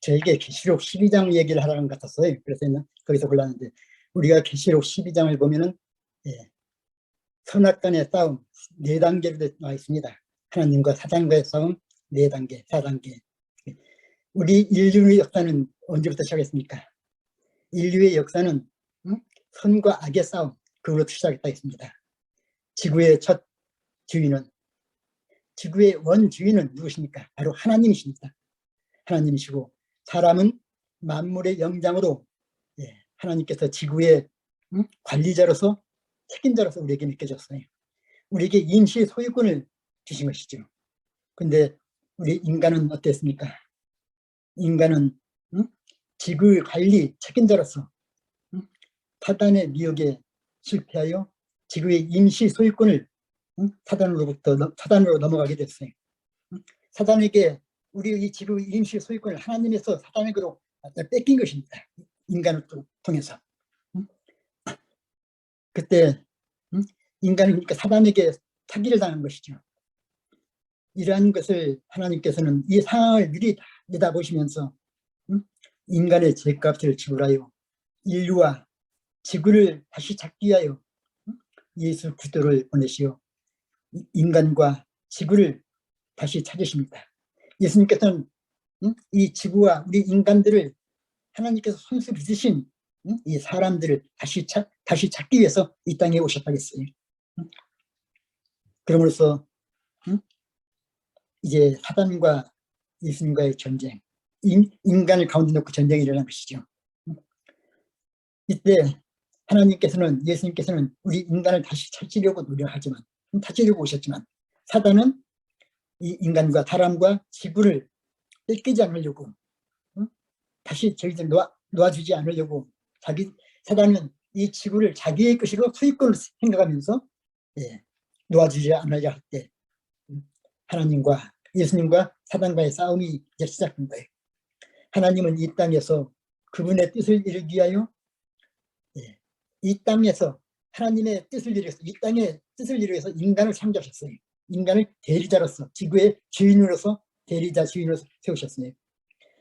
저에게 계시록 12장 얘기를 하라는 것 같았어요. 그래서 거기서 골랐는데, 우리가 계시록 12장을 보면은 선악간의 싸움 4단계로 나와 있습니다. 하나님과 사단과의 싸움 4단계, 4단계. 우리 인류의 역사는 언제부터 시작했습니까? 인류의 역사는 선과 악의 싸움, 그걸로 시작했다 했습니다. 지구의 첫 주인은, 지구의 원주인은 누구십니까? 바로 하나님이십니다. 하나님이시고, 사람은 만물의 영장으로 하나님께서 지구의 관리자로서, 책임자로서 우리에게 맡겨졌어요. 우리에게 임시 소유권을 주신 것이죠. 근데 우리 인간은 어땠습니까? 인간은 지구 관리 책임자로서 사단의 미혹에 실패하여 지구의 임시 소유권을 사단으로 넘어가게 됐어요. 사단에게 우리 이 지구 임시 소유권을 하나님에서 사단에게로 뺏긴 것입니다. 인간을 통해서. 그때 인간은 그러니까 사단에게 사기를 당한 것이죠. 이러한 것을 하나님께서는 이 상황을 미리 내다보시면서 인간의 죄값을 지불하여 인류와 지구를 다시 찾기 위하여 예수 그리스도를 보내시어 인간과 지구를 다시 찾으십니다. 예수님께서는 이 지구와 우리 인간들을 하나님께서 손수 빚으신 이 사람들을 다시 찾기 위해서 이 땅에 오셨다겠어요. 그러므로서 이제 사단과 예수님과의 전쟁, 인간을 가운데 놓고 전쟁이 일어난 것이죠. 이때 하나님께서는, 예수님께서는 우리 인간을 다시 찾으려고 노력하지만, 찾으려고 오셨지만, 사단은 이 인간과 사람과 지구를 뺏기지 않으려고, 다시 저희들 놓아주지 않으려고, 사단은 이 지구를 자기의 것이고 소유권을 생각하면서 놓아주지 않으려 할 때, 하나님과 예수님과 사단과의 싸움이 이제 시작된 거예요. 하나님은 이 땅에서 그분의 뜻을 이루기 위하여 이 땅에서 하나님의 뜻을 이루기 위해서, 이 땅의 뜻을 이루기 위해서 인간을 창조하셨어요. 인간을 대리자로서, 지구의 주인으로서, 대리자 주인으로서 세우셨어요.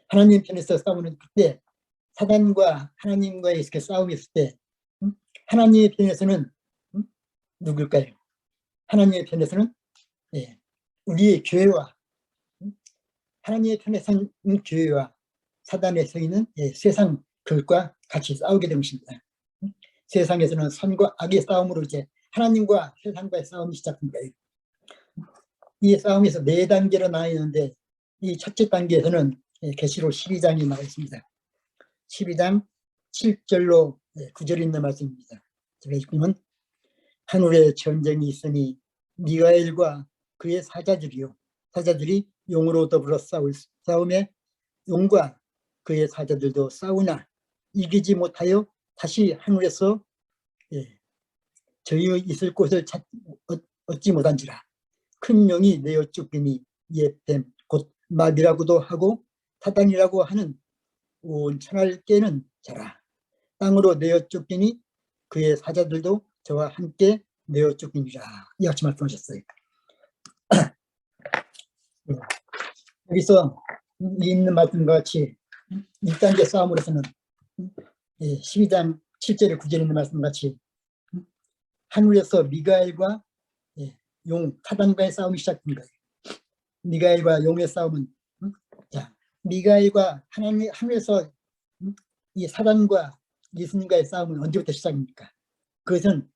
하나님 편에서 싸우는 그때, 사단과 하나님과의 이렇게 싸움이 있을 때, 하나님의 편에서는 누굴까요? 하나님의 편에서는 우리의 교회와, 하나님의 편에 선 교회와 사단에 서 있는 세상 그것과 같이 싸우게 된 것입니다. 세상에서는 선과 악의 싸움으로 이제 하나님과 세상과의 싸움이 시작된 거예요. 이 싸움에서 4단계로 나눠 있는데, 이 첫째 단계에서는 계시록 12장이 나와 있습니다. 12장 7절로 9절 있는 말씀입니다. 제가 읽으면, 하늘에 전쟁이 있으니 미가엘과 그의 사자들이 용으로 더불어 싸움에 용과 그의 사자들도 싸우나 이기지 못하여 다시 하늘에서 저희의 있을 곳을 얻지 못한지라. 큰 용이 내어 쫓기니 옛뱀 곧 마귀라고도 하고 사단이라고 하는 온 천하를 깨는 자라. 땅으로 내어 쫓기니 그의 사자들도 저와 함께 내어 쫓기니라. 이같이 말씀하셨어요. 여기서 있는 말씀과 같이 1단계 싸움으로서는 12장 7절에 9절에 있는 말씀과 같이 하늘에서 미가엘과 용, 사단과의 싸움이 시작된 거예요. 미가엘과 용의 싸움은, 미가엘과 하늘에서 이 사단과 예수님과의 싸움은 언제부터 시작입니까? 그것은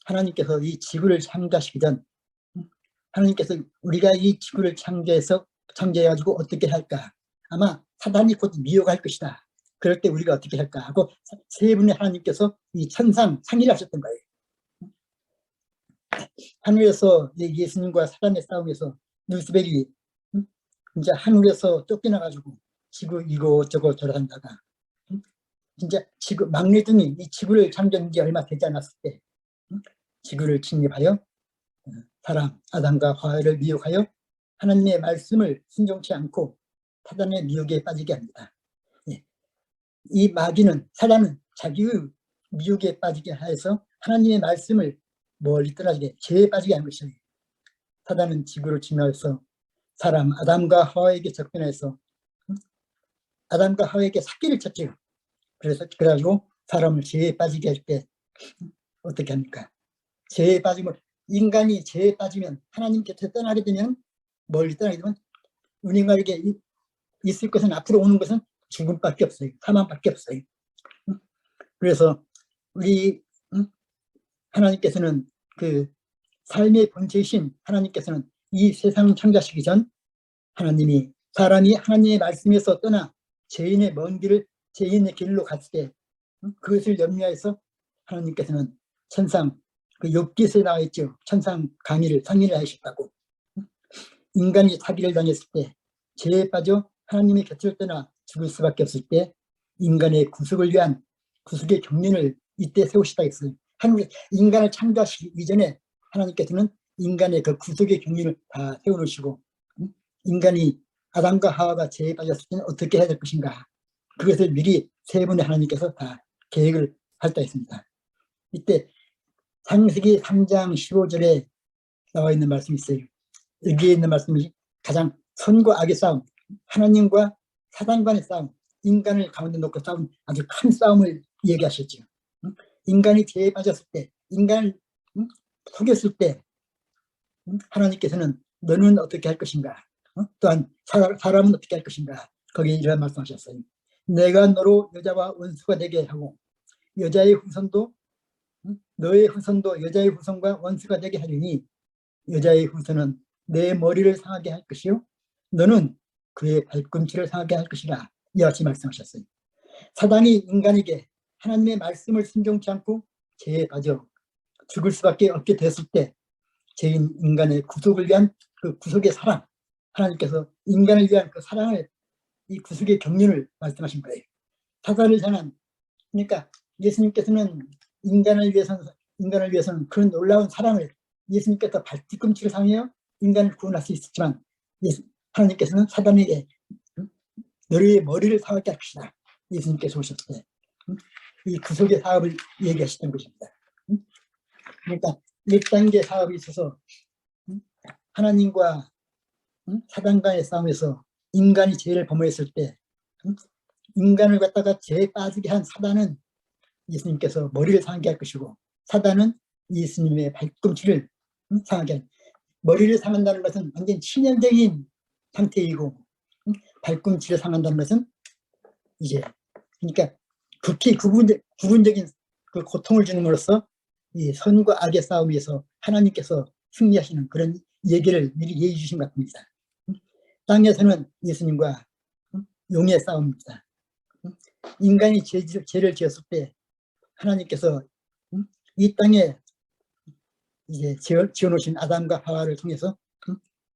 하나님께서 이 지구를 창조하시기 전, 하나님께서 우리가 이 지구를 창조해가지고 어떻게 할까? 아마 사단이 곧 미혹할 것이다. 그럴 때 우리가 어떻게 할까 하고 세 분의 하나님께서 이 상의를 하셨던 거예요. 하늘에서 예수님과 사단의 싸움에서 루스벨이 이제 하늘에서 쫓겨나가지고 지구 이곳저곳 돌아다니다가 진짜 지구 막내등이 이 지구를 창조한 지 얼마 되지 않았을 때 지구를 침입하여 사람 아담과 하와를 미혹하여 하나님의 말씀을 순종치 않고 사단의 미혹에 빠지게 합니다. 이 마귀는, 사단은 자기의 미혹에 빠지게 해서 하나님의 말씀을 멀리 떨어지게, 죄에 빠지게 하는 것이에요. 사단은 지구를 침략해서 사람 아담과 하와에게 접근해서 아담과 하와에게 삭기를 쳤죠. 그래가지고 사람을 죄에 빠지게 할 때 어떻게 합니까? 죄에 빠지면, 인간이 죄에 빠지면 하나님 곁에 떠나게 되면, 멀리 떠나게 되면 우리에게 있을 것은, 앞으로 오는 것은 죽음밖에 없어요. 사망밖에 없어요. 그래서 우리 하나님께서는, 그 삶의 본체이신 하나님께서는 이 세상을 창조하시기 전 사람이 하나님의 말씀에서 떠나 죄인의 먼 길을, 죄인의 길로 갔을 때 그것을 염려해서 하나님께서는 천상, 그 욥기서에 나와 있죠. 천상 상의를 하셨다고. 인간이 사기를 당했을 때, 죄에 빠져 하나님의 곁을 떠나 죽을 수밖에 없을 때 인간의 구속을 위한 구속의 경륜을 이때 세우시다 했어요. 인간을 창조하시기 이전에 하나님께서는 인간의 그 구속의 경륜을 다 세워놓으시고, 인간이 아담과 하와가 죄에 빠졌을 때는 어떻게 해야 될 것인가, 그것을 미리 세 분의 하나님께서 다 계획을 발달했습니다. 이때 창세기 3장 15절에 나와 있는 말씀이 있어요. 여기에 있는 말씀이 가장 선과 악의 싸움, 하나님과 사단 간의 싸움, 인간을 가운데 놓고 싸운 아주 큰 싸움을 얘기하셨죠. 인간이 죄에 빠졌을 때, 인간을 속였을 때 하나님께서는 너는 어떻게 할 것인가, 또한 사람은 어떻게 할 것인가, 거기에 이런 말씀하셨어요. 내가 너로 여자와 원수가 되게 하고 여자의 후손도 너의 후손도 여자의 후손과 원수가 되게 하리니 여자의 후손은 내 머리를 상하게 할 것이요 너는 그의 발꿈치를 상하게 할 것이라, 이와 같이 말씀하셨어요. 사단이 인간에게 하나님의 말씀을 순종치 않고 죄에 빠져 죽을 수밖에 없게 됐을 때, 죄인 인간의 구속을 위한 그 구속의 사랑, 하나님께서 인간을 위한 그 사랑을, 이 구속의 경륜을 말씀하신 거예요. 사단을 향한, 그러니까 예수님께서는 인간을 위해서는 그런 놀라운 사랑을, 예수님께서 발뒤꿈치를 상하여 인간을 구원할 수 있었지만 하나님께서는 사단에게 너의 머리를 상하게 할 것이다, 예수님께서 오셨을 때 이 구속의 사업을 얘기하시던 것입니다. 그러니까 1단계 사업이 있어서 하나님과 사단과의 싸움에서 인간이 죄를 범했을 때 인간을 갖다가 죄에 빠지게 한 사단은 예수님께서 머리를 상하게 할 것이고, 사단은 예수님의 발꿈치를 상하게 할, 머리를 상한다는 것은 완전 치명적인 상태이고, 발꿈치를 상한다는 것은 이제, 그러니까 극히 구분적인 그 고통을 주는으로써 이 선과 악의 싸움에서 하나님께서 승리하시는 그런 얘기를 미리 얘기해 주신 것 같습니다. 땅에서는 예수님과 용의 싸움입니다. 인간이 죄를 지었을 때 하나님께서 이 땅에 이제 지어놓으신 아담과 하와를 통해서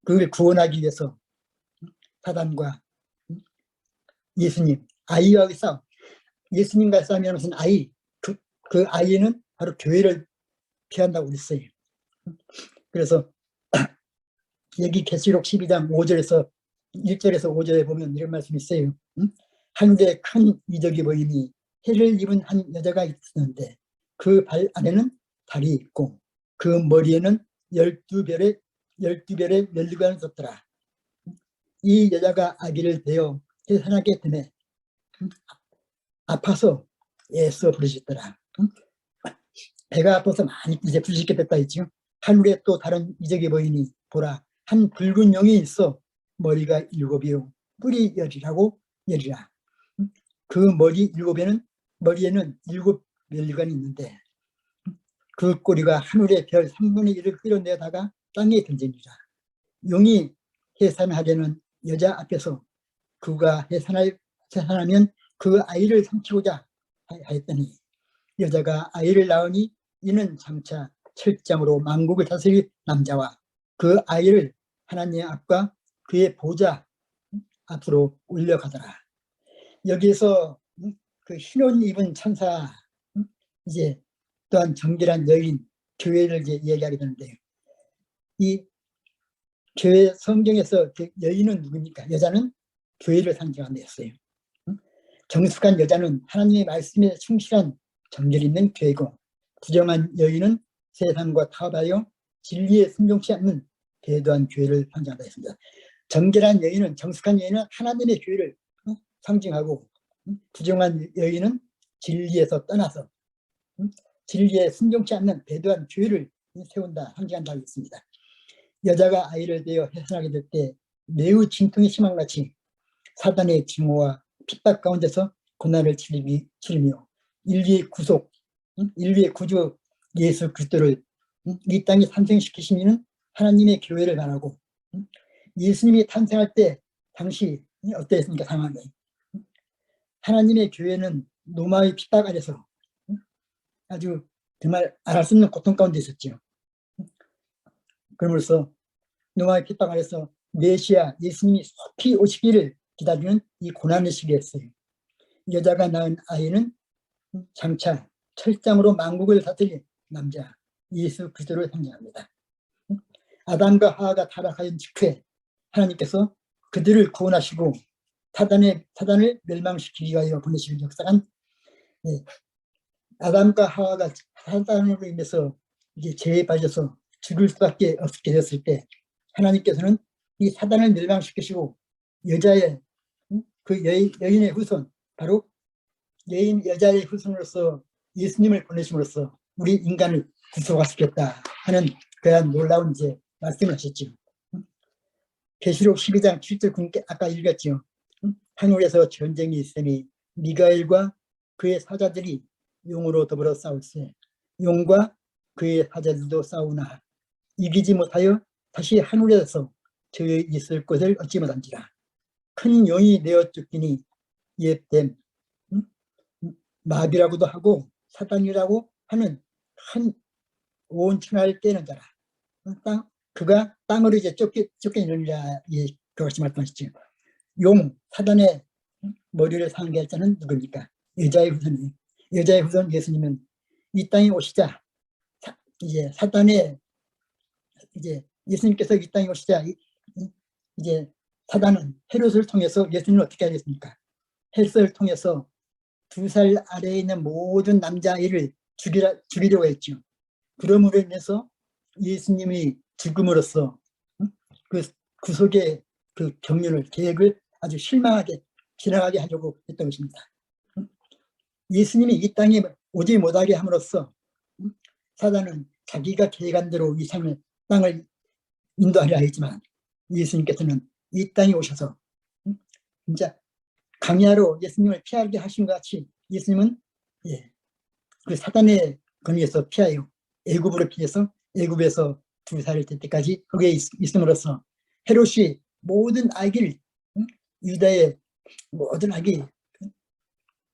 그걸 구원하기 위해서 사단과 예수님, 아이와의 싸움, 예수님과 싸움이 무슨 아이, 그 아이는 바로 교회를 피한다고 그랬어요. 그래서 여기 계시록 12장 5절에서 1절에서 5절에 보면 이런 말씀이 있어요. 하늘에 큰 이적이 보이니 해를 입은 한 여자가 있었는데 그 발 안에는 달이 있고 그 머리에는 12별의 면류관을 썼더라. 이 여자가 아기를 베어 해산하게 되매 아파서 애써 부르짖더라. 배가 아파서 많이 이제 부르짖게 됐다 했죠. 하늘에 또 다른 이적이 보이니 보라, 한 붉은 용이 있어 머리가 7이요 뿔이 10이라. 그 머리에는 7 면류관이 있는데 그 꼬리가 하늘의 별 3분의 1을 끌어내다가 땅에 던지니라. 용이 해산하려는 여자 앞에서 그가 해산하면 그 아이를 삼키고자 하였더니 여자가 아이를 낳으니 이는 장차 철장으로 만국을 다스릴 남자와 그 아이를 하나님의 앞과 그의 보좌 앞으로 올려가더라. 여기에서 그 흰옷 입은 천사, 이제 또한 정결한 여인, 교회를 이제 얘기하게 되는데요. 이 교회 성경에서 그 여인은 누굽니까? 여자는 교회를 상징하는 데였어요. 정숙한 여자는 하나님의 말씀에 충실한 정결 있는 교회고, 부정한 여인은 세상과 타협하여 진리에 순종치 않는 배도한 교회를 상징한다 했습니다. 정결한 여인은, 정숙한 여인은 하나님의 교회를 상징하고 부정한 여인은 진리에서 떠나서 진리에 순종치 않는 배도한 교회를 세운다, 상징한다고 했습니다. 여자가 아이를 베어 해산하게 될 때 매우 진통이 심한 같이 사단의 증오와 핍박 가운데서 고난을 치르며 인류의 구속, 인류의 구주 예수 그리스도를 이 땅에 탄생시키시는 하나님의 교회를 말하고, 예수님이 탄생할 때 당시 어땠습니까? 상황이. 하나님의 교회는 로마의 핍박 아래서 아주 정말 알할 수 없는 고통 가운데 있었죠. 그러면서 로마의 핍박 아래서 메시아 예수님이 속히 오시기를 기다리는 이 고난의 시기였어요. 여자가 낳은 아이는 장차 철장으로 만국을 다스릴 남자 예수 그리스도를 상징합니다. 아담과 하와가 타락하던 직후에 하나님께서 그들을 구원하시고 사단을 멸망시키기 위하여 보내시는 역사는, 아담과 하와가 사단으로 인해서 이제 죄에 빠져서 죽을 수밖에 없게 되었을 때 하나님께서는 이 사단을 멸망시키시고 여자의 그 여인의 후손, 바로 여자의 후손으로서 예수님을 보내심으로써 우리 인간을 구속하시겠다 하는 그러한 놀라운 이제 말씀을 하셨죠. 계시록 12장 7절 9절 아까 읽었죠. 하늘에서 전쟁이 있으니 미가엘과 그의 사자들이 용으로 더불어 싸울세 용과 그의 사자들도 싸우나 이기지 못하여 다시 하늘에서 저의 있을 곳을 얻지 못한지라. 큰 용이 내어 쫓기니 옛됨 마비라고도 하고 사단이라고 하는 큰 온 천하를 깨는 자라. 그가 땅으로 이제 쫓겨내느니라. 그것이 말씀하시죠. 용 사단의 머리를 상하게 할 자는 누굽니까? 여자의 후손이. 여자의 후손 예수님은 이 땅에 오시자 이제 사단의 이제 예수님께서 이 땅에 오시자 이제 사단은 헤롯을 통해서 예수님을 어떻게 하겠습니까? 헤롯을 통해서 2살 아래에 있는 모든 남자아이를 죽이려고 했죠. 그러므로 인해서 예수님이 죽음으로써 그 구속의 그 계획을 아주 실망하게 지나가게 하려고 했던 것입니다. 예수님이 이 땅에 오지 못하게 함으로써 사단은 자기가 계획한 대로 이 땅을 인도하려 했지만 예수님께서는 이 땅에 오셔서 진짜 강야로 예수님을 피하게 하신 것 같이 예수님은 그 사단의 권위에서 피하여 애굽으로 피해서 애굽에서 2살이 될 때까지 거기에 있음으로써 헤롯이 모든 아기를 유다의 모든 아기,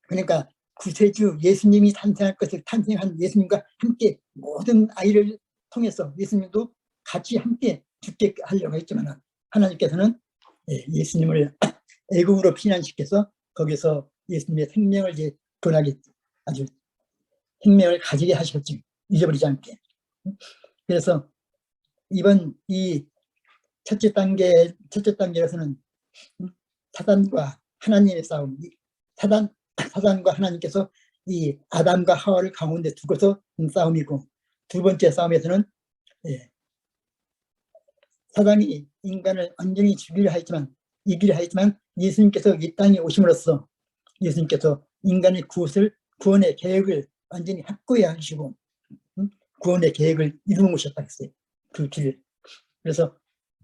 그러니까 구세주 예수님이 탄생할 것을 탄생한 예수님과 함께 모든 아이를 통해서 예수님도 같이 함께 죽게 하려고 했지만 하나님께서는 예수님을 애굽으로 피난시켜서 거기서 예수님의 생명을 이제 변하게 아주 생명을 가지게 하셨죠. 잊어버리지 않게. 그래서 이번 이 첫째 단계에서는 사단과 하나님의 싸움, 사단과 하나님께서 이 아담과 하와를 가운데 두고서 싸움이고, 두 번째 싸움에서는 사단이 인간을 완전히 이기려 하였지만 예수님께서 이 땅에 오심으로써 예수님께서 인간의 구원의 계획을 완전히 확고히 하시고 구원의 계획을 이루어 오셨다 했어요. 그 길을. 그래서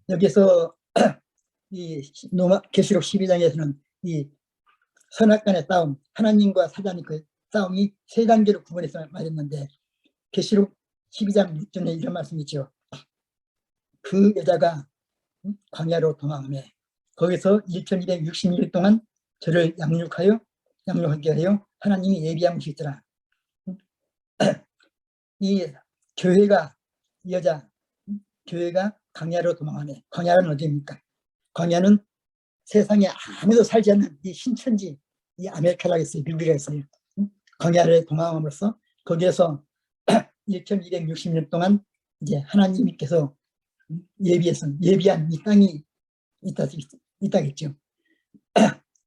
여기서 이 계시록 12장에서는 이 선악간의 싸움, 하나님과 사단의 그 싸움이 세 단계로 구분해서 말했는데, 계시록 12장 6절에 이런 말씀이 있죠. 그 여자가 광야로 도망하며 거기서 1260일 동안 저를 양육하게 하여 하나님이 예비한 것이 있더라. 이 교회가 광야로 도망하네. 광야는 어디입니까? 광야는 세상에 아무도 살지 않는 이 신천지, 이 아메리카라고 했어요. 미국이라고 했어요. 광야를 도망함으로써 거기에서 1260년 동안 이제 하나님께서 예비한 이 땅이 있다겠죠.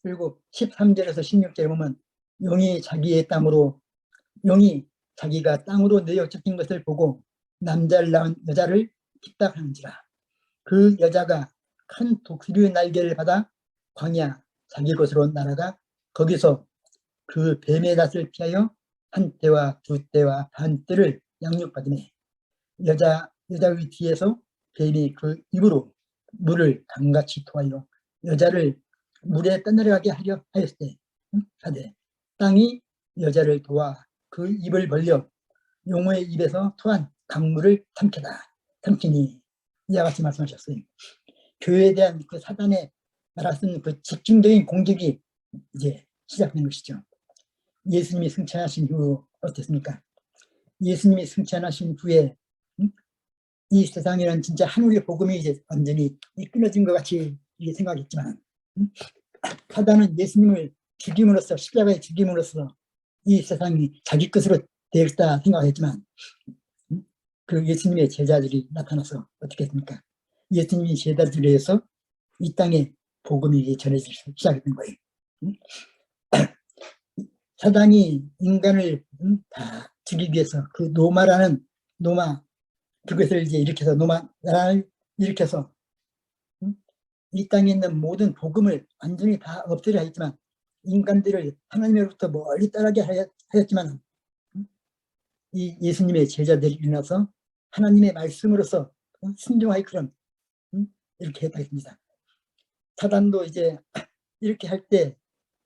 그리고 13절에서 16절에 보면 용이 자기가 땅으로 내어 쫓긴 것을 보고 남자를 낳은 여자를 핍박하는지라. 그 여자가 큰 독수리의 날개를 받아 광야 자기 것으로 온 나라가 거기서 그 뱀의 낯을 피하여 한 때와 두 때와 반 때를 양육받으매 여자의 뒤에서 뱀이 그 입으로 물을 강같이 토하여 여자를 물에 떠내려가게 하려 하였을 때 하되 땅이 여자를 도와 그 입을 벌려 용어의 입에서 토한 강물을 삼키니 이와 같이 말씀하셨어요. 교회에 대한 그 사단의 말하신 그 집중적인 공격이 이제 시작된 것이죠. 예수님이 승천하신 후 어땠습니까? 예수님이 승천하신 후에 이 세상에는 진짜 하늘의 복음이 이제 완전히 끊어진 것 같이 생각했지만 사단은 예수님을 죽임으로써 십자가에 죽임으로써 이 세상이 자기 것으로 되었다 생각했지만 그 예수님의 제자들이 나타나서 어떻게 했습니까? 예수님이 제자들에 의해서 이 땅에 복음이 전해지기 시작했던 거예요. 사단이 인간을 다 죽이기 위해서 그 노마 그것을 이제 일으켜서 노마를 일으켜서 이 땅에 있는 모든 복음을 완전히 다 없애려 했지만 인간들을 하나님으로부터 멀리 떠나게 하였지만 이 예수님의 제자들이 일어나서 하나님의 말씀으로서 순종하여 그런 이렇게 했다 했습니다. 사단도 이제 이렇게 할 때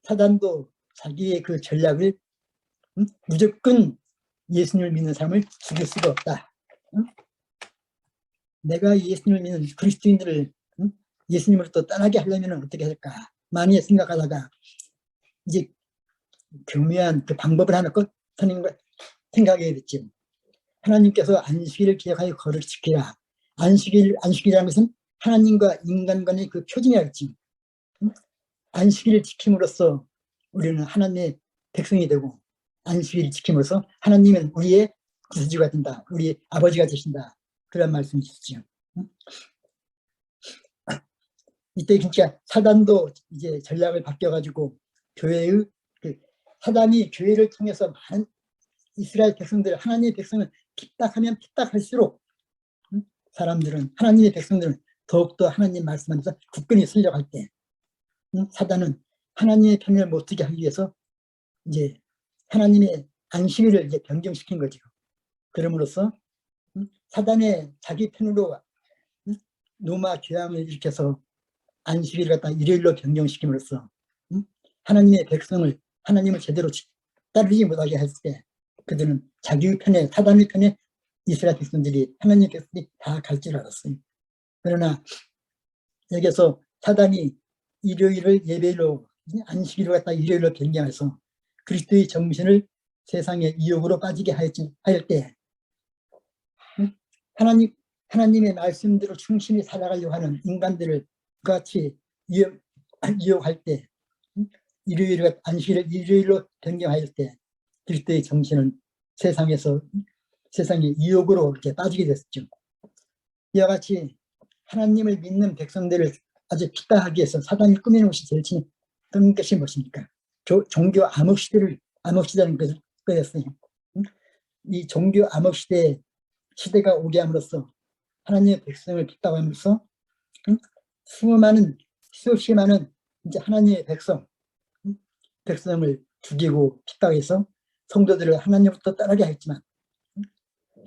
사단도 자기의 그 전략을 무조건 예수님을 믿는 사람을 죽일 수가 없다. 내가 예수님을 믿는 그리스도인들을 예수님으로부터 떠나게 하려면 어떻게 할까 많이 생각하다가 이제 교묘한 그 방법을 하나 생각하게 됐죠. 하나님께서 안식일을 기억하여 거를 지키라. 안식일이라는 것은 하나님과 인간 간의 그 표징이었지. 안식일을 지킴으로써 우리는 하나님의 백성이 되고 안식일을 지킴으로써 하나님은 우리의 구세주가 된다. 우리의 아버지가 되신다. 그런 말씀이 있었죠. 이때 진짜 사단도 이제 전략을 바뀌어가지고 교회의 사단이 교회를 통해서 많은 이스라엘 백성들, 하나님의 백성을 핍박하면 핍박할수록 사람들은 하나님의 백성들은 더욱더 하나님 말씀 안에서 굳건히 서려갈 때 사단은 하나님의 편을 못 쓰게 하기 위해서 이제 하나님의 안식일을 이제 변경시킨 거죠. 그럼으로써 사단의 자기 편으로 노마 교양을 일으켜서 안식일을 갖다 일요일로 변경시킴으로써 하나님의 백성을 하나님을 제대로 따르지 못하게 했을 때 그들은 자기 편에 사단의 편에 이스라엘 백성들이 하나님의 백성들이 다 갈 줄 알았어요. 그러나 여기서 사단이 일요일을 예배일로 안식일을 갖다 일요일로 변경해서 그리스도의 정신을 세상의 유혹으로 빠지게 할 때 하나님의 말씀대로 충실히 살아가려고 하는 인간들을 같이 유혹할 때 일요일을 안식일을 일요일로 변경할 때 그리스도의 정신은 세상의 유혹으로 이렇게 빠지게 됐죠. 이와 같이 하나님을 믿는 백성들을 아주 핍박하기 위해서 사단이 꾸미는 것이 제일 큰 것이 무엇입니까? 종교 암흑시대라는 것이었어요. 이 종교 암흑시대가 오게 함으로써 하나님의 백성을 핍박함으로써 수없이 많은 이제 하나님의 백성을 죽이고 핍박해서 성도들을 하나님부터 떠나게 했지만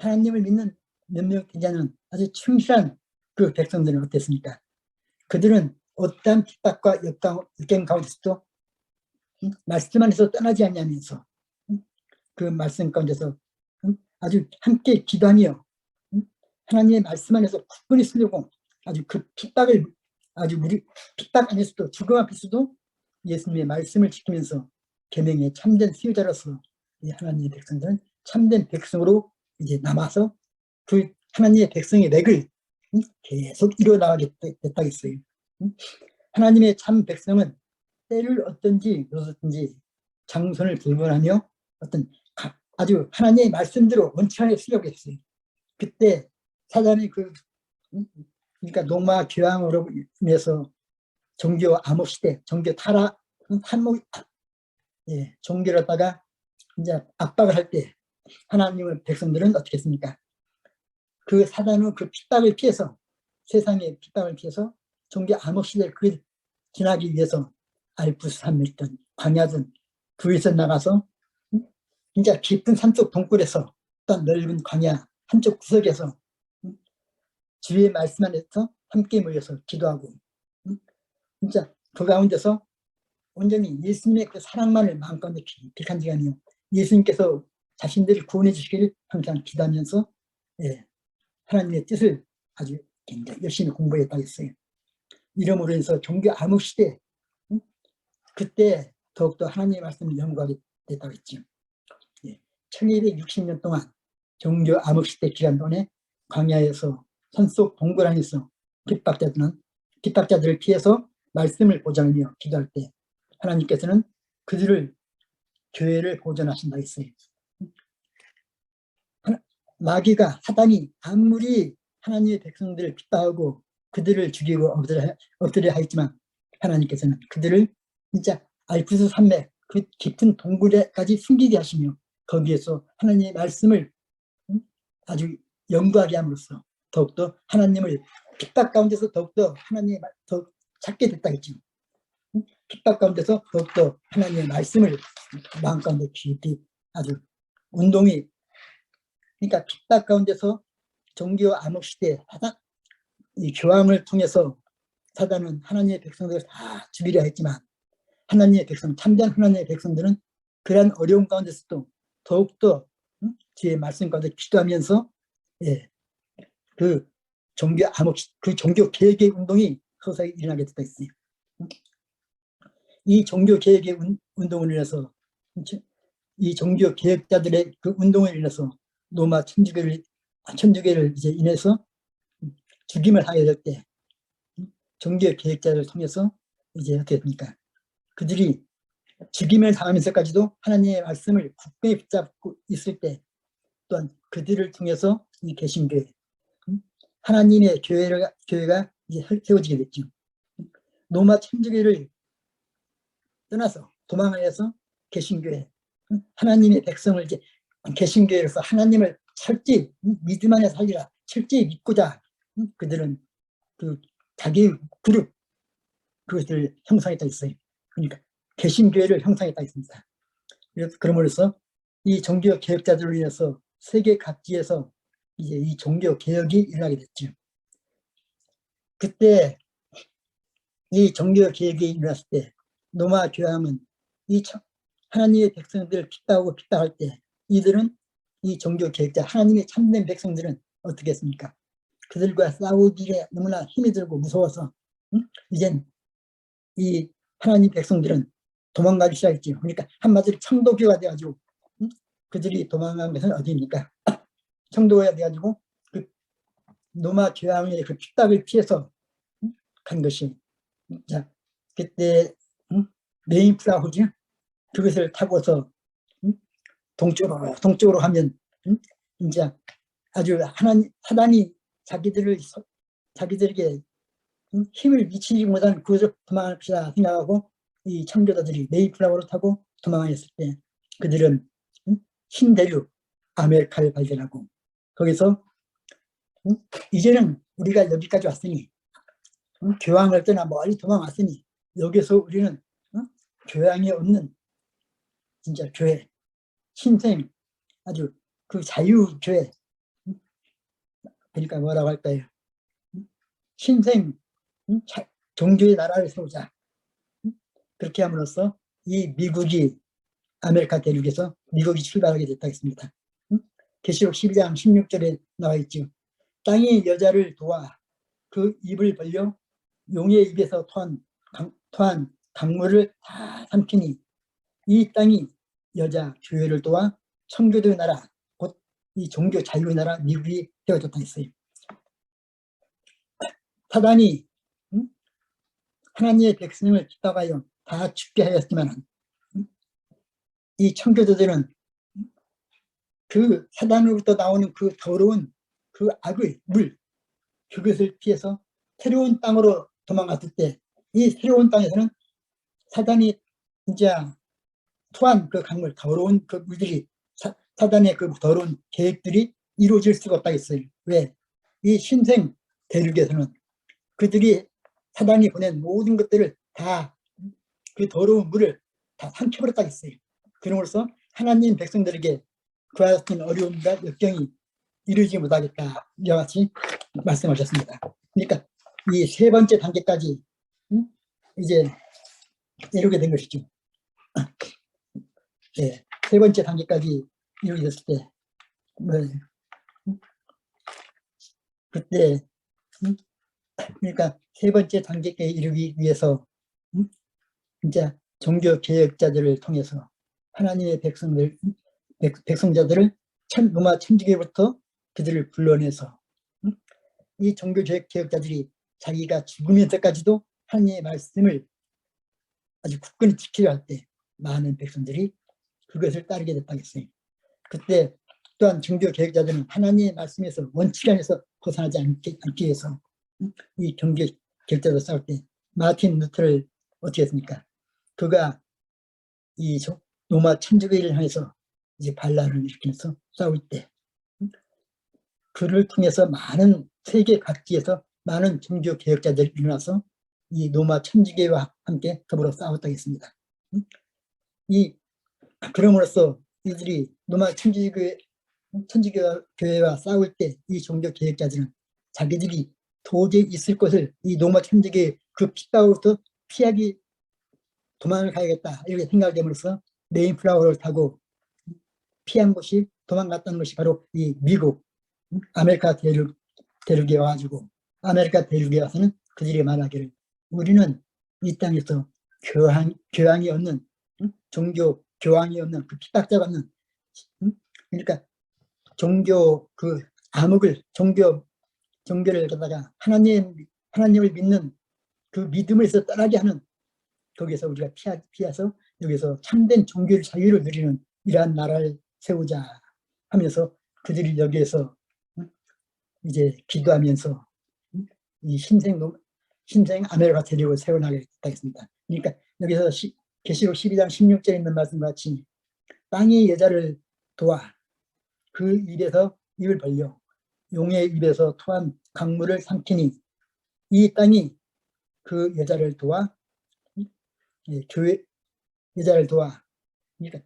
하나님을 믿는 몇몇 되지 않은 아주 충실한 그 백성들은 어땠습니까? 그들은 어떠한 핍박과 역경 가운데서도 말씀 안에서 떠나지 않냐면서 그 말씀 가운데서 아주 함께 기도하며 하나님의 말씀 안에서 굳건히 쓰려고 아주 그 핍박 안에서도 죽음 앞에서도 예수님의 말씀을 지키면서 계명의 참된 수요자로서 하나님의 백성들은 참된 백성으로 이제 남아서 그 하나님의 백성의 렉을 계속 이뤄나가게 됐다겠어요. 하나님의 참 백성은 때를 어떤지 장선을 불문하며 어떤 아주 하나님의 말씀대로 원칙 안에 쓰려고 했어요. 그때 사단이 그러니까 노마 교황으로 인해서 종교 암흑시대, 종교 종교를 갖다가 이제 압박을 할 때 하나님의 백성들은 어떻게 했습니까? 그 사단은 그 핍박을 피해서 세상의 핍박을 피해서 종교 암흑시대를 지나기 위해서 알프스 산맥이든 광야든 그에서 나가서 진짜 깊은 산속 동굴에서 또 넓은 광야 한쪽 구석에서 주의 말씀 안에서 함께 모여서 기도하고 진짜 그 가운데서 온전히 예수님의 그 사랑만을 마음가운데 기억한 시간이요. 예수님께서 자신들을 구원해 주시기를 항상 기도하면서 하나님의 뜻을 아주 굉장히 열심히 공부했다고 했어요. 이러므로 해서 종교 암흑 시대 그때 더욱더 하나님의 말씀을 연구하게 됐다고 했죠. 1260년 동안 종교 암흑 시대 기간 동안에 광야에서 산속 동굴 안에서 핍박자들을 피해서 말씀을 보장하며 기도할 때 하나님께서는 그들을 교회를 보존하신다 했어요. 마귀가 사단이 아무리 하나님의 백성들을 핍박하고 그들을 죽이고 엎드려 하였지만 하나님께서는 그들을 진짜 알프스 산맥 그 깊은 동굴에까지 숨기게 하시며 거기에서 하나님의 말씀을 아주 연구하게 함으로써 더욱더 하나님을 핍박 가운데서 더욱더 하나님의 더 찾게 됐다겠죠. 핍박 가운데서 더욱더 하나님의 말씀을 마음 가운데 깊이 아주 운동이 그러니까 핍박 가운데서 종교 암흑 시대 이 교황을 통해서 사단은 하나님의 백성들을 다 죽이려 했지만 하나님의 백성 참된 하나님의 백성들은 그러한 어려움 가운데서도 더욱더 주의 말씀 가운데 기도하면서 그 종교 암흑 그 종교 개혁의 운동이 서서히 일어나게 됐다 했어요. 이 종교 개혁의 운동을 인해서 이 종교 개혁자들의 그 운동을 인해서 로마 천주교를 이제 인해서 죽임을 하게 될 때 종교 개혁자를 통해서 이제 어떻게 됩니까? 그들이 죽임을 당하면서까지도 하나님의 말씀을 굳건히 붙잡고 있을 때 또한 그들을 통해서 이 개신교회 하나님의 교회가 이제 세워지게 됐죠. 로마 천주교를 떠나서 도망하여서 개신교회 하나님의 백성을 이제 개신교회로서 하나님을 철저히 믿음 안에 살리라 철저히 믿고자 그들은 그 자기 그룹 그것을 형성했다 했어요. 그러니까 개신교회를 형성했다 했습니다. 그러므로써 이 종교 개혁자들로 인해서 세계 각지에서 이제 이 종교 개혁이 일어나게 됐죠. 그때 이 종교 개혁이 일어났을 때 로마 교황은 이 하나님의 백성들을 핍박할 때 이들은 이 종교 개혁자 하나님의 참된 백성들은 어떻게 했습니까? 그들과 싸우기에 너무나 힘이 들고 무서워서 이젠 이 하나님 백성들은 도망가기 시작했지. 그러니까 한마디로 청도교가 돼가지고 그들이 도망간 것은 어디입니까? 청도가 돼가지고 그 로마 교황의 그 핍박을 피해서 간 것이 자 그때 메인프라후지 그것을 타고서 동쪽으로 하면 이제 아주 사단이 자기들에게 힘을 미치지 못한 그것을 도망할 것이다 생각하고 이 청교도들이 메이플라워를 타고 도망했을 때 그들은 신대륙 아메리카를 발견하고 거기서 이제는 우리가 여기까지 왔으니 교황을 떠나 멀리 도망왔으니 여기서 우리는 교황이 없는 진짜 교회 신생 아주 그 자유교회 그러니까 뭐라고 할까요? 신생 종교의 나라를 세우자. 그렇게 함으로써 이 미국이 아메리카 대륙에서 미국이 출발하게 됐다 했습니다. 계시록 12장 16절에 나와 있죠. 땅이 여자를 도와 그 입을 벌려 용의 입에서 토한 강물을 다 삼키니 이 땅이 여자 교회를 도와 청교도의 나라 곧 이 종교 자유의 나라 미국이 되어졌다 했어요. 사단이 하나님의 백성을 핍박하여 다 죽게 하였지만 이 청교도들은 그 사단으로부터 나오는 그 더러운 그 악의 물 그것을 피해서 새로운 땅으로 도망갔을 때 이 새로운 땅에서는 사단이 이제 토한 그 강물 더러운 그 물들이 사단의 그 더러운 계획들이 이루어질 수가 없다 했어요. 왜? 이 신생 대륙에서는 그들이 사단이 보낸 모든 것들을 다 그 더러운 물을 다 삼켜버렸다 했어요. 그럼으로써 하나님 백성들에게 그와 같은 어려움과 역경이 이루지 못하겠다 이와 같이 말씀하셨습니다. 그러니까 이 세 번째 단계까지 이제 이루게 된 것이죠. 네, 세 번째 단계까지 이루게 됐을 때 그때 그러니까 세 번째 단계에 이르기 위해서 진짜 종교 개혁자들을 통해서 하나님의 백성자들을 로마 천주교로부터 그들을 불러내서 이 종교 개혁자들이 자기가 죽으면서까지도 하나님의 말씀을 아주 굳건히 지키려 할 때 많은 백성들이 그것을 따르게 됐다고 했어요. 그때 또한 종교 개혁자들은 하나님의 말씀에서 원칙 안에서 벗어나지 않기 위해서 이 종교 개혁자들 싸울 때 마틴 루터를 어떻게 했습니까? 그가 이 로마 천주교를 향해서 이제 반란을 일으키면서 싸울 때 그를 통해서 많은 세계 각지에서 많은 종교 개혁자들이 일어나서 이 로마 천주교와 함께 더불어 싸웠다고 했습니다. 그럼으로써 이들이 로마 천주교회와 싸울 때 이 종교 개혁자들은 자기들이 도저히 있을 것을 이 로마 천주교의 그 핍박으로부터 피하기 도망을 가야겠다 이렇게 생각됨으로써 메인플라워를 타고 피한 곳이 도망갔던 것이 바로 이 미국 아메리카 대륙에 와가지고 아메리카 대륙에 와서는 그들이 말하기를 우리는 이 땅에서 교황이 없는 종교 교황이 없는 그 핍박자가 없는 그러니까 종교 그 암흑을 종교를 갖다가 하나님을 믿는 그 믿음에서 떠나게 하는 거기서 우리가 피해서 여기서 참된 종교의 자유를 누리는 이러한 나라를 세우자 하면서 그들이 여기에서 이제 기도하면서 이 신생 아메리카 대륙을 세워나가겠다 했습니다. 그러니까 여기서 계시록 12장 16절에 있는 말씀과 같이 땅이 여자를 도와 그 입에서 입을 벌려 용의 입에서 토한 강물을 삼키니 이 땅이 그 여자를 도와 교회 여자를 도와 그러니까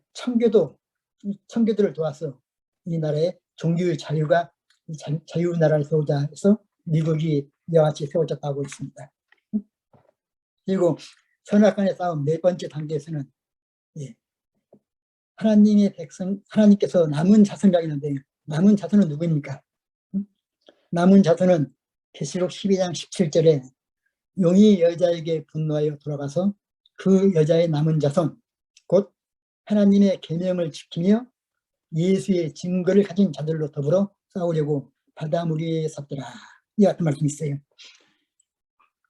청교도를 도와서 이 나라의 종교의 자유가 자유 나라를 세우자 해서 미국이 이와 같이 세워졌다고 있습니다. 그리고 선악간의 싸움 네 번째 단계에서는 하나님의 하나님께서 남은 자손이라고 했는데 남은 자손은 누구입니까? 남은 자손은 계시록 12장 17절에 용이 여자에게 분노하여 돌아가서 그 여자의 남은 자손 곧 하나님의 계명을 지키며 예수의 증거를 가진 자들로 더불어 싸우려고 바다무리에 섰더라. 이 같은 말씀이 있어요.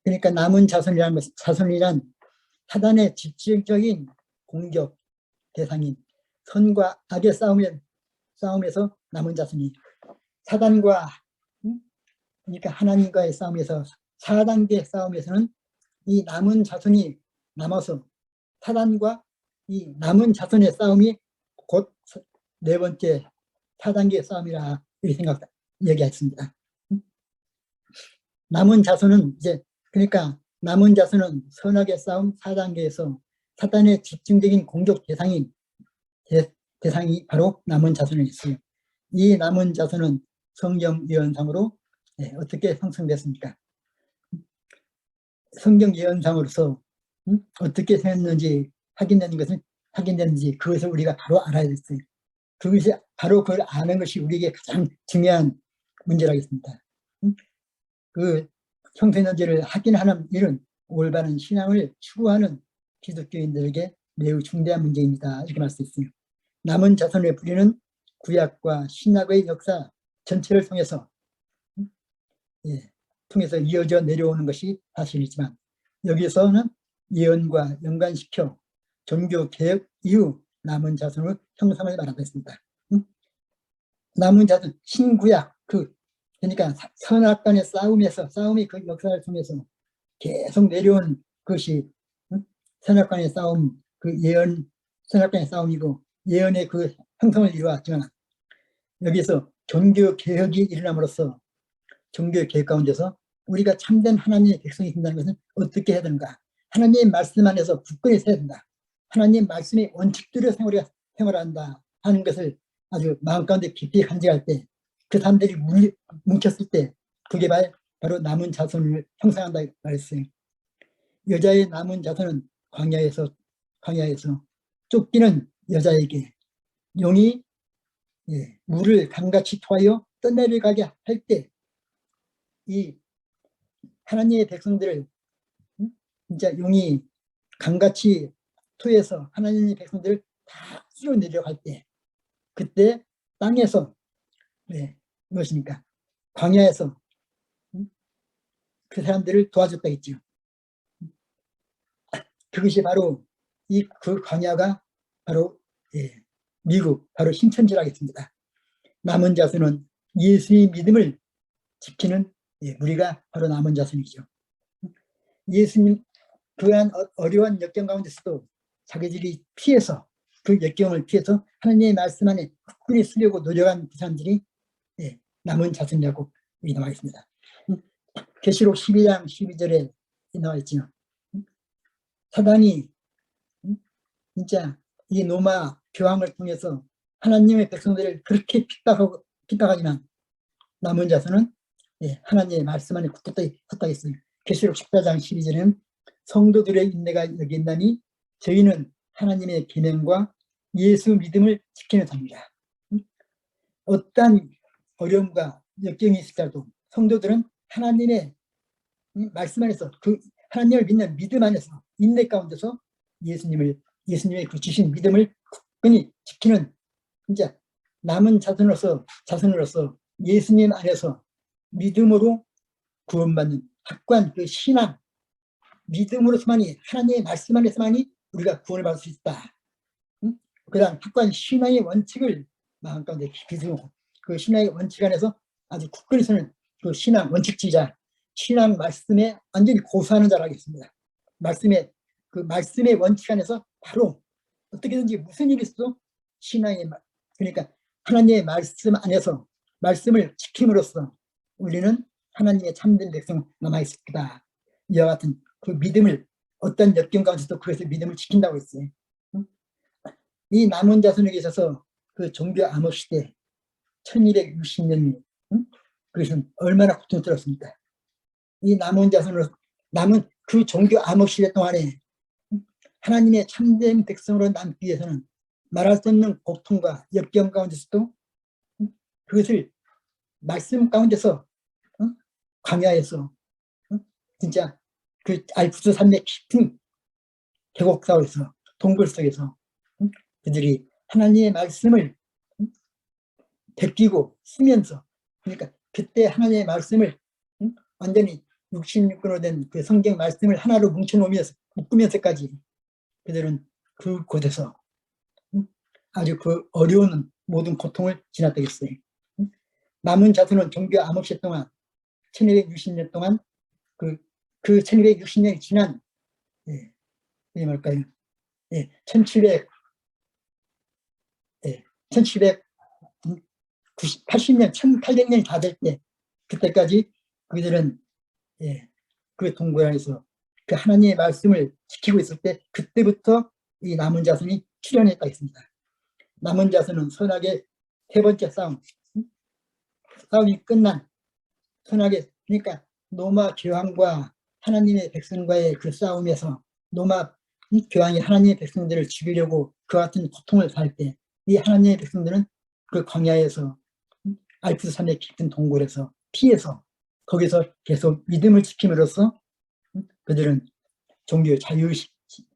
그러니까 남은 자손이란 사단의 직접적인 공격 대상인 선과 악의 싸움에서 남은 자손이 사단과 그러니까 하나님과의 싸움에서 4단계 싸움에서는 이 남은 자손이 남아서 사단과 이 남은 자손의 싸움이 곧 네 번째 4단계의 싸움이라 이렇게 얘기했습니다. 남은 자손은 이제 그러니까 남은 자손은 선악의 싸움 4단계에서 사단의 집중적인 공격 대상이 바로 남은 자손이 있어요. 이 남은 자손은 성경 예언상으로 어떻게 형성됐습니까? 성경 예언상으로서 어떻게 생겼는지 확인되는지 그것을 우리가 바로 알아야 됐어요. 그것이 바로 그걸 아는 것이 우리에게 가장 중요한 문제라겠습니다. 그 형성된지를 확인하는 일은 올바른 신앙을 추구하는 기독교인들에게 매우 중대한 문제입니다. 이렇게 말씀했어요. 남은 자손의 뿌리는 구약과 신약의 역사 전체를 통해서 이어져 내려오는 것이 사실이지만 여기서는 예언과 연관시켜 종교 개혁 이후 남은 자손을 형성을 말하고 있습니다. 남은 자손 신구약 그러니까 선악간의 싸움이 그 역사를 통해서 계속 내려온 것이 선악간의 싸움 선악간의 싸움이고 예언의 그 형성을 이루었지만 여기서 종교 개혁이 일어남으로써 종교 개혁 가운데서 우리가 참된 하나님의 백성이 된다는 것은 어떻게 해야 되는가? 하나님의 말씀 안에서 굳건히 서야 된다. 하나님의 말씀의 원칙대로 생활한다 하는 것을 아주 마음 가운데 깊이 간직할 때, 그 사람들이 뭉쳤을 때 그게 바로 남은 자손을 형성한다 말했어요. 여자의 남은 자손은 광야에서 쫓기는 여자에게 용이 물을 강같이 토하여 떠내려가게 할 때 이 하나님의 백성들을 진짜 용이 강같이 토해서 하나님의 백성들을 다 쓸어 내려갈 때, 그때 땅에서 무엇입니까? 광야에서 그 사람들을 도와줬다 했죠. 그것이 바로 그 광야가 바로 미국, 바로 신천지라겠습니다. 남은 자손은 예수의 믿음을 지키는 우리가 바로 남은 자손이죠. 예수님 그러한 어려운 역경 가운데서도 자기들이 피해서, 그 역경을 피해서 하나님의 말씀 안에 굳건히 쓰려고 노력한 그 사람들이 남은 자손이라고 나와 있습니다. 계시록 12장 12절에 나와 있죠. 사단이 진짜 이 노마 교황을 통해서 하나님의 백성들을 그렇게 핍박하지만 남은 자손은 하나님의 말씀 안에 굳건히 섰다 했어요. 계시록 14장 12절에는 성도들의 인내가 여기 있나니 저희는 하나님의 계명과 예수 믿음을 지키는 자입니다. 어떠한 어려움과 역경이 있을지라도 성도들은 하나님의 말씀 안에서, 그 하나님을 믿는 믿음 안에서, 인내 가운데서 예수님의 그 주신 믿음을 굳건히 지키는 진짜 남은 자손으로서 예수님 안에서 믿음으로 구원받는 확고한 그 신앙, 믿음으로서만이, 하나님의 말씀 안에서만이 우리가 구원을 받을 수 있다. 그런 확고한 신앙의 원칙을 마음 가운데 깊이 두고 그 신앙의 원칙 안에서 아주 굳건히 서는 그 신앙 원칙주의자, 신앙 말씀에 완전히 고수하는 자라겠습니다. 그 말씀의 원칙 안에서 바로 어떻게든지 무슨 일이 있어도 그러니까 하나님의 말씀 안에서 말씀을 지킴으로써 우리는 하나님의 참된 백성 남아있을 거다. 이와 같은 그 믿음을, 어떤 역경 가운데서도 그것의 믿음을 지킨다고 했어요. 이 남은 자손에게 있어서 그 종교 암흑 시대 1260년이 그것은 얼마나 고통스럽습니까? 이 남은 자손으로 남은 그 종교 암흑 시대 동안에 하나님의 참된 백성으로 남기 위해서는 말할 수 없는 고통과 역경 가운데서도 그것을 말씀 가운데서 광야에서 진짜 그 알프스 산맥 깊은 계곡 속에서, 동굴 속에서 그들이 하나님의 말씀을 베끼고 쓰면서, 그러니까 그때 하나님의 말씀을 완전히 66권으로 된 그 성경 말씀을 하나로 묶으면서까지 그들은 그곳에서 아주 그 어려운 모든 고통을 지났다겠어요. 남은 자손은 종교 암흑시 동안 1260년 동안 그 1260년이 지난 이게 뭘까요? 1780년, 1800년이 다 될 때, 그때까지 그들은 그 동굴 안에서 그 하나님의 말씀을 지키고 있을 때, 그때부터 이 남은 자손이 출현했다 했습니다. 남은 자손은 선악의 세 번째 싸움이 끝난 선악의, 그러니까 노마 교황과 하나님의 백성과의 그 싸움에서 노마 교황이 하나님의 백성들을 죽이려고 그 같은 고통을 살 때, 이 하나님의 백성들은 그 광야에서 알프스 산의 깊은 동굴에서 피해서 거기서 계속 믿음을 지킴으로써 그들은 종교 자유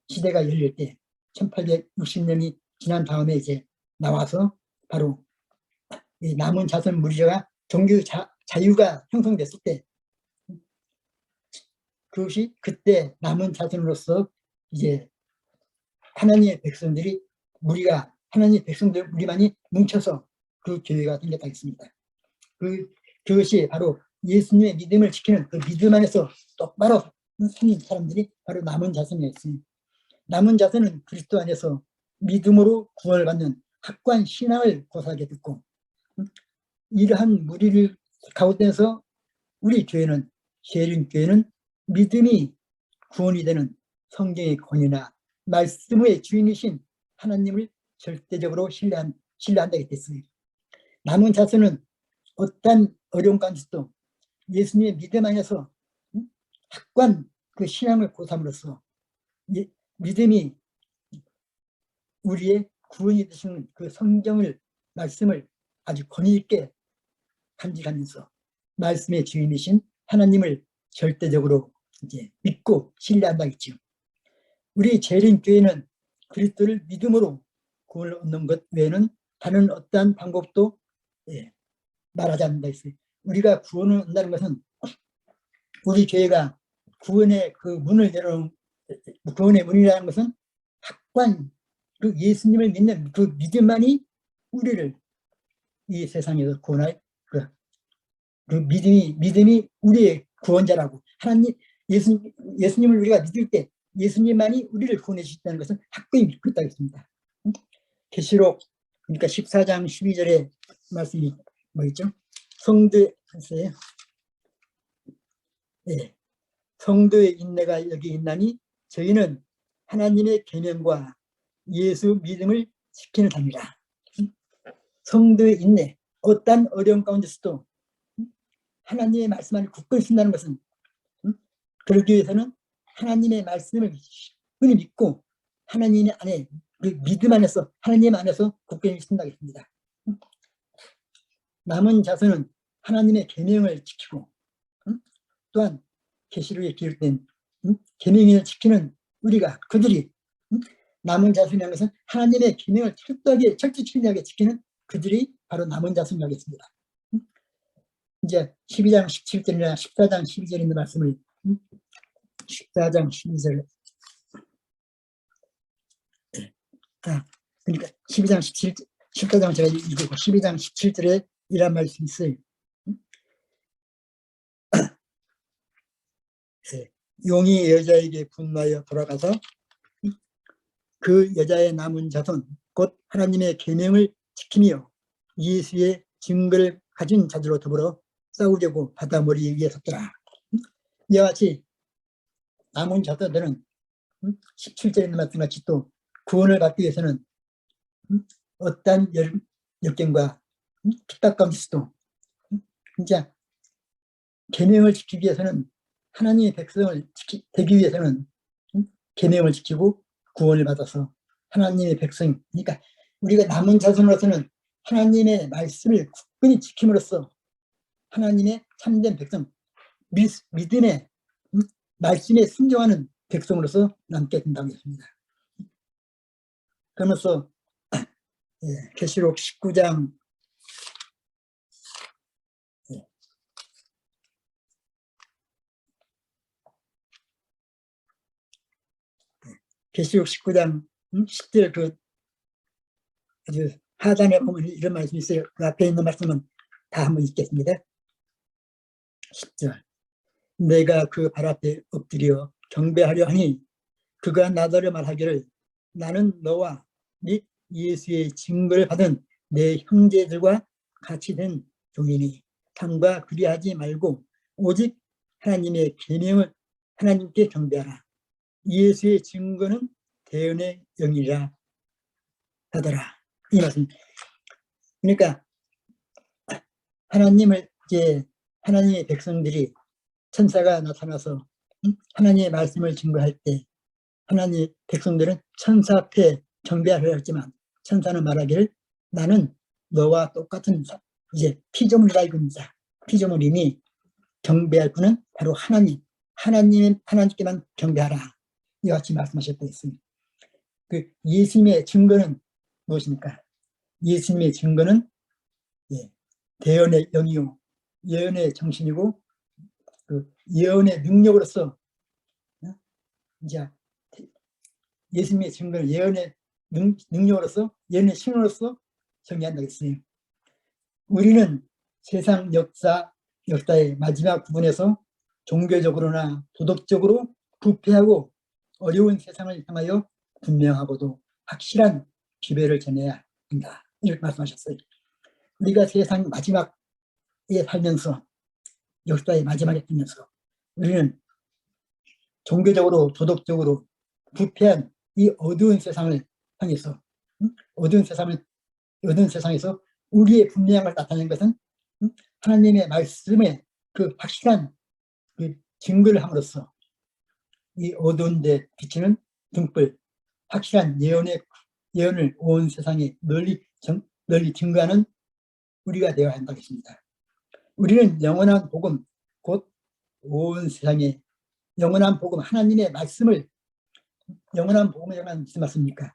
시대가 열릴 때 1860년이 지난 다음에 이제 나와서 바로 이 남은 자손 무리가 종교 자유가 형성됐을 때, 그것이 그때 남은 자손으로서 이제 하나님의 백성들이 하나님의 백성들 무리만이 뭉쳐서 그 교회가 생겼다 했습니다. 그것이 바로 예수님의 믿음을 지키는 그 믿음 안에서 똑바로 선 사람들이 바로 남은 자손이었습니다. 남은 자손은 그리스도 안에서 믿음으로 구원을 받는 확고한 신앙을 고사하게 됐고, 이러한 무리를 가운데서 우리 교회는, 쉐린 교회는 믿음이 구원이 되는 성경의 권위나 말씀의 주인이신 하나님을 절대적으로 신뢰한다 했어요. 남은 자손은 어떤 어려운 가운데서도 예수님의 믿음 안에서 확고한 그 신앙을 고삼으로써 믿음이 우리의 구원이 되시는 그 성경을 말씀을 아주 권위 있게 간직하면서 말씀의 주인이신 하나님을 절대적으로 이제 믿고 신뢰한다 했죠. 우리 재림교회는 그리스도를 믿음으로 구원을 얻는 것 외에는 다른 어떠한 방법도 말하지 않는다 했어요. 우리가 구원을 얻는다는 것은 우리 교회가 구원의 그 문을 열어놓은 구원의 문이라는 것은 확고한 그 예수님을 믿는 그 믿음만이 우리를 이 세상에서 구원할 그 믿음이 우리의 구원자라고 하나님 예수님을 우리가 믿을 때 예수님만이 우리를 구원해 주신다는 것은 확고히 믿고 있다고 했습니다. 계시록 그러니까 14장 12절의 말씀이 뭐였죠? 성도의 네. 성도의 인내가 여기 있나니 저희는 하나님의 계명과 예수 믿음을 지키는 자입니다. 성도의 인내, 어떤 어려운 가운데서도 하나님의 말씀 안에 굳건히 쓴다는 것은 그러기 위해서는 하나님의 말씀을 굳건히 믿고 하나님 안에 그 믿음 안에서 하나님 안에서 굳건히 쓴다고 했습니다. 남은 자손은 하나님의 계명을 지키고 또한 계시록에 기록된 계명을 지키는 우리가 그들이 남은 자손이라는 것은 하나님의 계명을 철저하게 지키는 그들이 바로 남은 자손이라고 했습니다. 이제 12장 17절이나 14장 12절에 있는 말씀을 14장 12절 그러니까 12장 14장 제가 읽고 12장 17절에 이런 말씀이 있어요. 용이 여자에게 분노하여 돌아가서 그 여자의 남은 자손 곧 하나님의 계명을 지키며 예수의 증거를 가진 자들로 더불어 싸우려고 바다머리 위에 섰더라. 이와 같이 남은 자손들은 17절에 있는 말씀같이 또 구원을 받기 위해서는 어떠한 역경과 핍박 가운데서도 진짜 계명을 지키기 위해서는 하나님의 백성을 되기 위해서는 계명을 지키고 구원을 받아서 하나님의 백성, 그러니까 우리가 남은 자손으로서는 하나님의 말씀을 굳건히 지킴으로써 하나님의 참된 백성, 믿음의 말씀에 순종하는 백성으로서 남게 된다고 했습니다. 그러면서 계시록 19장 계시록 19장 10절 그 아주 하단에 보면 이런 말씀이 있어요. 그 앞에 있는 말씀은 다 한번 읽겠습니다. 10절 내가 그 발 앞에 엎드려 경배하려 하니 그가 나더러 말하기를 나는 너와 및 예수의 증거를 받은 내 형제들과 같이 된 종이니 탐과 그리하지 말고 오직 하나님의 계명을 하나님께 경배하라. 예수의 증거는 대언의 영이라 하더라. 이 말씀. 그러니까 하나님을 이제 하나님의 백성들이 천사가 나타나서 하나님의 말씀을 증거할 때 하나님의 백성들은 천사 앞에 경배하려 했지만 천사는 말하기를 나는 너와 똑같은 이제 피조물이라 이겁니다. 피조물이니 경배할 분은 바로 하나님께만 경배하라. 이와 같이 말씀하셨다고 했습니다. 그 예수님의 증거는 무엇입니까? 예수님의 증거는 대언의 영이요 예언의 정신이고 그 예언의 능력으로서 이제 예수님의 증거는 예언의 능력으로서 예언의 신으로서 정의한다고 했어요. 우리는 세상 역사의 마지막 부분에서 종교적으로나 도덕적으로 부패하고 어려운 세상을 향하여 분명하고도 확실한 기별을 전해야 한다. 이렇게 말씀하셨어요. 우리가 세상 마지막에 살면서 역사의 마지막에 살면서 우리는 종교적으로 도덕적으로 부패한 이 어두운 세상을 향해서 어두운 세상에서 우리의 분명함을 나타낸 것은 하나님의 말씀의 그 확실한 그 증거를 함으로써 이 어두운 데 비치는 등불, 확실한 예언을 온 세상에 널리 증거하는 우리가 되어야 한다고 했습니다. 우리는 영원한 복음, 곧 온 세상에 영원한 복음, 하나님의 말씀을, 영원한 복음에 관한 무슨 말씀입니까?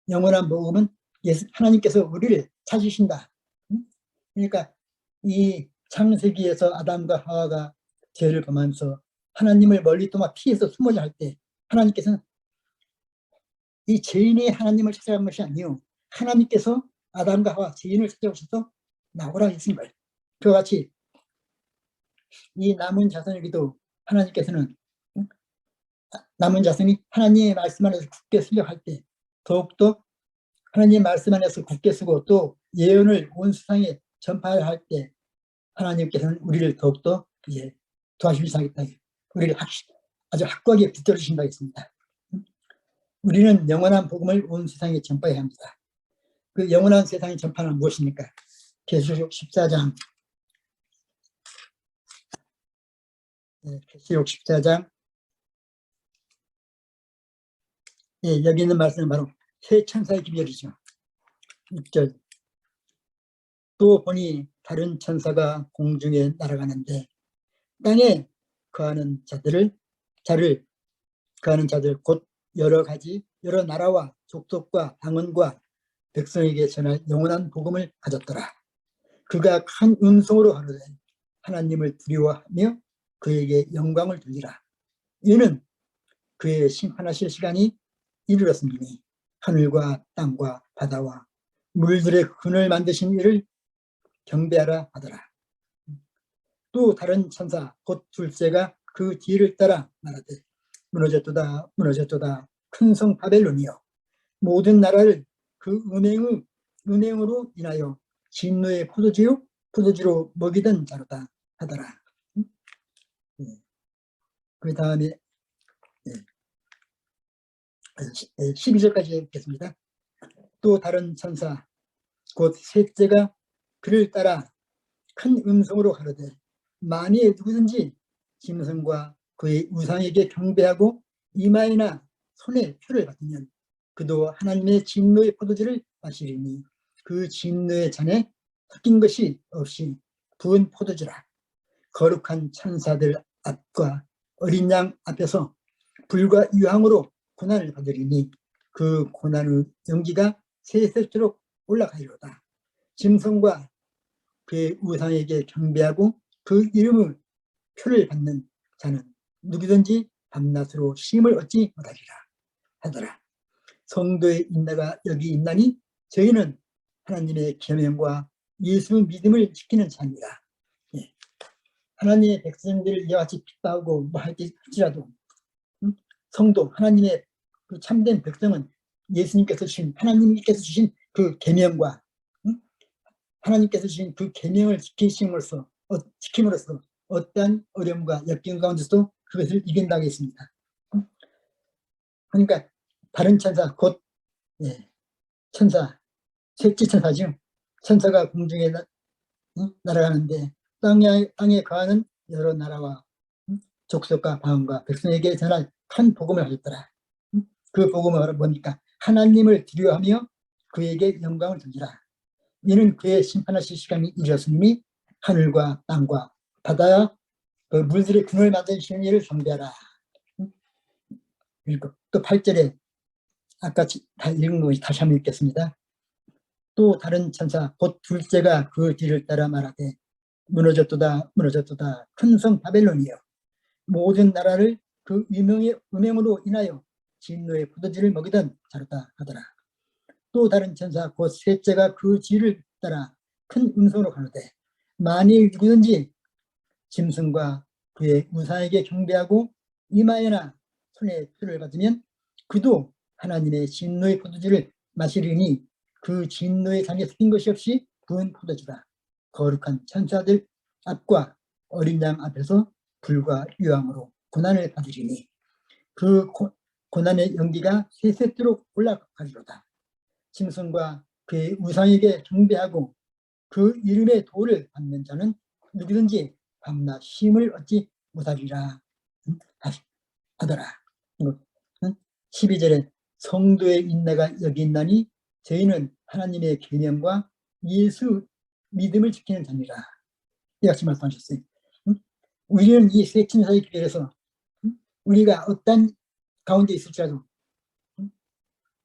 영원한 복음은 하나님께서 우리를 찾으신다. 그러니까 이 창세기에서 아담과 하와가 죄를 범하면서 하나님을 멀리 도마 피해서 숨어자 할 때 하나님께서는 이 죄인이 하나님을 찾아간 것이 아니요, 하나님께서 아담과 하와 죄인을 찾아오셔서 나오라 했은 거예요. 그와 같이 이 남은 자손에게도 하나님께서는 남은 자손이 하나님의 말씀 안에서 굳게 서려할 때 더욱더 하나님의 말씀 안에서 굳게 서고 또 예언을 온 세상에 전파해야 할 때 하나님께서는 우리를 더욱더 도와주시겠다. 우리를 아주 확고하게 붙들어 주신다 했습니다. 우리는 영원한 복음을 온 세상에 전파해야 합니다. 그 영원한 세상의 전파는 무엇입니까? 계시록 14장 계시록 14장 여기 있는 말씀은 바로 새 천사의 기별이죠. 6절 또 보니 다른 천사가 공중에 날아가는데 땅에 거하는 자들 곧 여러 나라와 족속과 방언과 백성에게 전할 영원한 복음을 가졌더라. 그가 큰 음성으로 하루되 하나님을 두려워하며 그에게 영광을 돌리라. 이는 그의 심판하실 시간이 이르렀으니 하늘과 땅과 바다와 물들의 근을 만드신 이를 경배하라 하더라. 또 다른 천사 곧 둘째가 그 뒤를 따라 말하되 무너졌도다 큰 성 바벨론이여 모든 나라를 그 음행으로 인하여 진노의 포도주로 먹이던 자로다 하더라. 그 다음에 12절까지 읽겠습니다. 또 다른 천사 곧 셋째가 그를 따라 큰 음성으로 가로되 만일 누구든지 짐승과 그의 우상에게 경배하고 이마에나 손에 표를 받으면 그도 하나님의 진노의 포도주를 마시리니 그 진노의 잔에 섞인 것이 없이 부은 포도주라. 거룩한 천사들 앞과 어린 양 앞에서 불과 유황으로 고난을 받으리니 그 고난의 연기가 세세토록 올라가리로다. 짐승과 그의 우상에게 경배하고 그 이름의 표를 받는 자는 누구든지 밤낮으로 쉼을 얻지 못하리라 하더라. 성도의 인내가 여기 있나니 저희는 하나님의 계명과 예수의 믿음을 지키는 자입니다. 하나님의 백성들을 이와 같이 핍박하고 뭐 할지라도 성도 하나님의 그 참된 백성은 하나님께서 주신 그 계명과 하나님께서 주신 그 계명을 지킴으로써 어떠한 어려움과 역경 가운데서도 그것을 이긴다고 했습니다. 그러니까 다른 천사 곧 천사 셋째 천사죠. 천사가 공중에 날아가는데 땅에 거하는 여러 나라와 족속과 방언과 백성에게 전할 큰 복음을 하셨더라. 그 복음은 뭡니까? 하나님을 두려워하며 그에게 영광을 돌리라. 이는 그의 심판하실 시간이 이르렀으니 하늘과 땅과 바다와 그 물들의 근을 만드시는 이를 경배하라. 그리고 또 8절에 아까 다 읽은 거 다시 한번 읽겠습니다. 또 다른 천사 곧 둘째가 그 뒤를 따라 말하되 무너졌도다 큰 성 바벨론이여 모든 나라를 그 음행으로 인하여 진노의 포도주를 먹이던 자로다 하더라. 또 다른 천사 곧 셋째가 그 뒤를 따라 큰 음성으로 가로되 만일 누구든지 짐승과 그의 우상에게 경배하고 이마에나 손에 표를 받으면 그도 하나님의 진노의 포도주를 마시리니 그 진노의 잔에 섞인 것이 없이 부은 포도주다. 거룩한 천사들 앞과 어린 양 앞에서 불과 유황으로 고난을 받으리니 고난의 연기가 세세토록 올라가리로다. 짐승과 그의 우상에게 경배하고 그 이름의 도를 받는 자는 누구든지 밤낮 쉼을 얻지 못하리라 하더라. 12절에 성도의 인내가 여기 있나니 저희는 하나님의 계명과 예수 믿음을 지키는 자니라. 이같이 말씀하셨어요. 우리는 이 세 천사의 길에서 우리가 어떤 가운데 있을지라도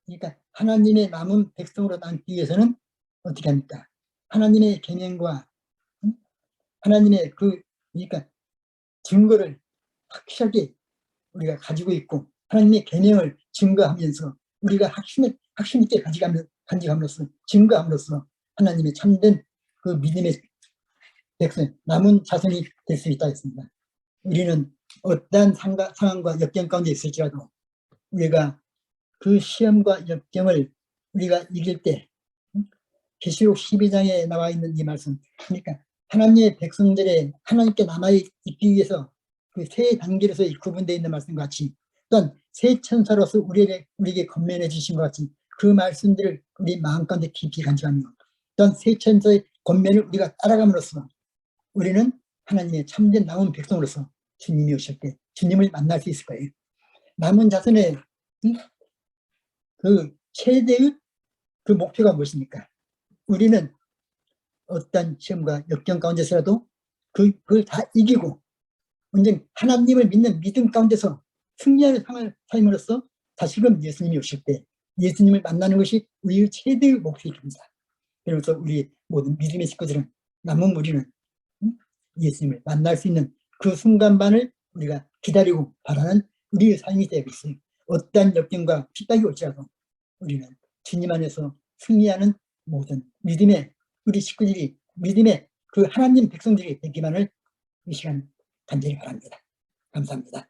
그러니까 하나님의 남은 백성으로 남기 위해서는 어떻게 합니까? 하나님의 계명과 하나님의 그러니까 증거를 확실하게 우리가 가지고 있고 하나님의 계명을 증거하면서 우리가 확신 있게 간직함으로써 증거함으로써 하나님의 참된 그 믿음의 백성 남은 자손이 될 수 있다 했습니다. 우리는 어떠한 상황과 역경 가운데 있을지라도 우리가 그 시험과 역경을 우리가 이길 때 계시록 12장에 나와 있는 이 말씀, 그러니까 하나님의 백성들의 하나님께 남아있기 위해서 그 세 단계로서 구분되어 있는 말씀과 같이 또한 세 천사로서 우리에게 건면해 주신 것 같이 그 말씀들을 우리 마음 가운데 깊이 간직하며 또한 세 천사의 권면을 우리가 따라감으로써 우리는 하나님의 참된 남은 백성으로서 주님이 오실 때 주님을 만날 수 있을 거예요. 남은 자손의 그 최대의 그 목표가 무엇입니까? 우리는 어떤 시험과 역경 가운데서라도 그걸 다 이기고 언젠 하나님을 믿는 믿음 가운데서 승리하는 삶으로써 다시금 예수님이 오실 때 예수님을 만나는 것이 우리의 최대의 목표입니다. 그래서 우리 모든 믿음의 식구들은 남은 우리는 예수님을 만날 수 있는 그 순간만을 우리가 기다리고 바라는 우리의 삶이 되겠어요. 어떠한 역경과 핍박이 올지라도 우리는 주님 안에서 승리하는 모든 믿음의 우리 식구들이 믿음의 그 하나님 백성들이 되기만을 이 시간 간절히 바랍니다. 감사합니다.